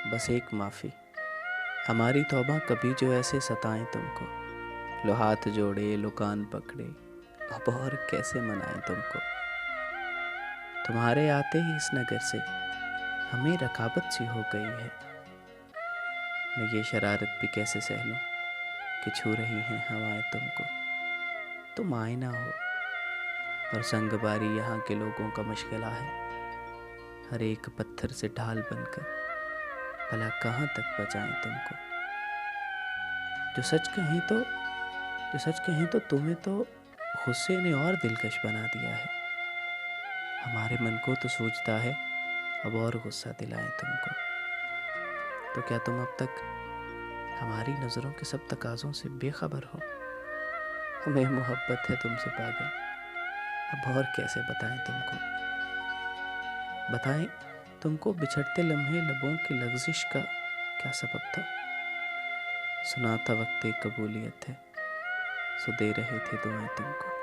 बस एक माफ़ी, हमारी तौबा कभी जो ऐसे सताएं तुमको। लो हाथ जोड़े, लो कान पकड़े, अब और कैसे मनाएं तुमको। तुम्हारे आते ही इस नगर से हमें रकाबत सी हो गई है। मैं ये शरारत भी कैसे सह लूं कि छू रही हैं हवाएं तुमको। तुम आईना हो और संगबारी यहाँ के लोगों का मुश्किला है। हर एक पत्थर से ढाल बनकर भला कहाँ तक बचाएं तुमको। जो सच कहें तो तुम्हें तो गुस्से ने और दिलकश बना दिया है। हमारे मन को तो सूझता है अब और गुस्सा दिलाएं तुमको। तो क्या तुम अब तक हमारी नज़रों के सब तकाज़ों से बेखबर हो। हमें मोहब्बत है तुमसे पागल, अब और कैसे बताएं तुमको। बताएं तुमको बिछड़ते लम्हे लबों की लग़ज़िश का क्या सबब था। सुना था वक्त एक कबूलियत है, सो दे रहे थे दुआएं तुमको।